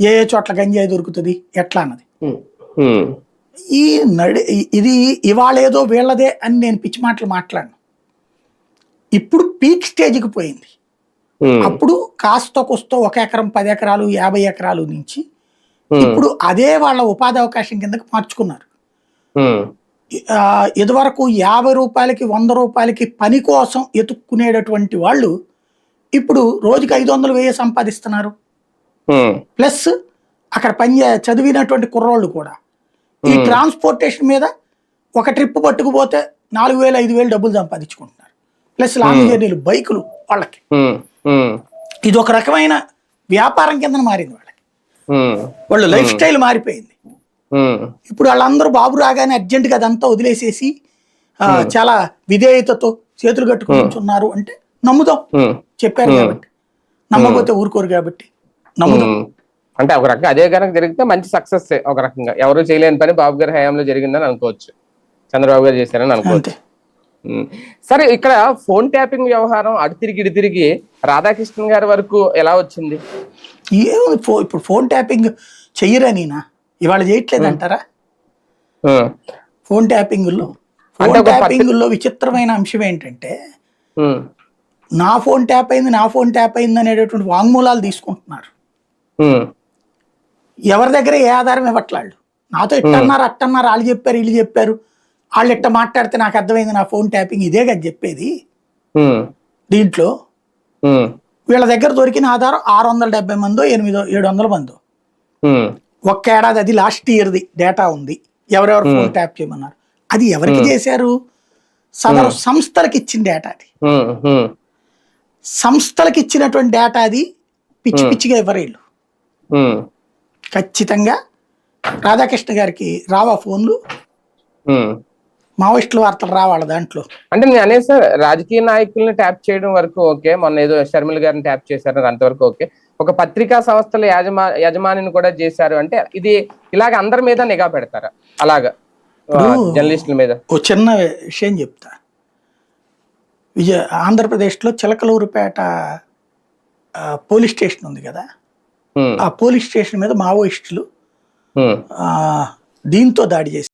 ఏ ఏ చోట్ల గంజాయి దొరుకుతుంది ఎట్లా అన్నది. ఈ ఇది ఇవాళ ఏదో వీళ్ళదే అని నేను పిచ్చి మాటలు మాట్లాడను. ఇప్పుడు పీక్ స్టేజ్కి పోయింది. అప్పుడు కాస్త కొస్తో 1 ఎకరం 10 ఎకరాలు 50 ఎకరాలు నుంచి ఇప్పుడు అదే వాళ్ళ ఉపాధి అవకాశం కిందకి మార్చుకున్నారు. ఇదివరకు 50 రూపాయలకి 100 రూపాయలకి పని కోసం ఎత్తుక్కునేటటువంటి వాళ్ళు ఇప్పుడు రోజుకి 500 1000 సంపాదిస్తున్నారు. ప్లస్ అక్కడ చదివినటువంటి కుర్రోళ్ళు కూడా ఈ ట్రాన్స్పోర్టేషన్ మీద ఒక ట్రిప్ పట్టుకుపోతే 4000 5000 డబ్బులు సంపాదించుకుంటున్నారు. ప్లస్ లాంగ్ జర్నీలు బైకులు వాళ్ళకి ఇది ఒక రకమైన వ్యాపారం కింద మారింది వాళ్ళకి. వాళ్ళ లైఫ్ స్టైల్ మారిపోయింది. ఇప్పుడు వాళ్ళందరూ బాబు రాగానే అర్జెంటుగా అదంతా వదిలేసేసి చాలా విధేయతతో చేతులు కట్టుకుని ఉన్నారు అంటే నమ్ముదాం, చెప్పారు కాబట్టి. నమ్మకపోతే ఊరుకోరు కాబట్టి నమ్ముదాం. అంటే ఒక రకంగా అదే కనుక జరిగితే మంచి సక్సెస్. ఒక రకంగా ఎవరు చేయలేని పని బాబు గారి హయాంలో జరిగిందని అనుకోవచ్చు, చంద్రబాబు గారు చేశారని అనుకోవచ్చు. సరే, ఇక్కడ ఫోన్ ట్యాపింగ్ వ్యవహారం అటు తిరిగి ఇటు తిరిగి రాధాకృష్ణన్ గారి వరకు ఎలా వచ్చింది? ఇప్పుడు ఫోన్ ట్యాపింగ్ చెయ్యరనినా ఇవాళ చేయట్లేదు అంటారా? ఫోన్ ట్యాపింగుల్లో విచిత్రమైన అంశం ఏంటంటే నా ఫోన్ ట్యాప్ అయింది అనేటటువంటి వాంగ్మూలాలు తీసుకుంటున్నారు. ఎవరి దగ్గర ఏ ఆధారం ఇవ్వట్లాళ్ళు. నాతో అట్టన్నారు వాళ్ళు చెప్పారు వీళ్ళు చెప్పారు, వాళ్ళు ఇట్ట మాట్లాడితే నాకు అర్థమైంది నా ఫోన్ ట్యాపింగ్ ఇదే కదా చెప్పేది. దీంట్లో వీళ్ళ దగ్గర దొరికిన ఆధారం 670 మందో 700 మందో. ఒక్క ఏడాది, అది లాస్ట్ ఇయర్ది డేటా ఉంది. ఎవరెవరు ఫోన్ ట్యాప్ చేయమన్నారు, అది ఎవరికి చేశారు? సదరు సంస్థలకు ఇచ్చిన డేటా. అది సంస్థలకు ఇచ్చినటువంటి డేటా. అది పిచ్చి పిచ్చిగా ఎవరేళ్ళు ఖచ్చితంగా రాధాకృష్ణ గారికి రావా ఫోన్లు? మావోయిస్టుల వార్తలు రావాల దాంట్లో. అంటే నేను అనేది సార్, రాజకీయ నాయకుల్ని ట్యాప్ చేయడం వరకు ఓకే, మొన్న ఏదో షర్మిల గారిని ట్యాప్ చేశారు అంతవరకు ఓకే. ఒక పత్రికా సంస్థల యజమానిని కూడా చేశారు అంటే ఇది ఇలాగ అందరి మీద నిఘా పెడతారా? అలాగా జర్నలిస్టుల మీద. ఓ చిన్న విషయం చెప్తా. ఆంధ్రప్రదేశ్లో చిలకలూరుపేట పోలీస్ స్టేషన్ ఉంది కదా, ఆ పోలీస్ స్టేషన్ మీద మావోయిస్టులు దీంతో దాడి చేశారు.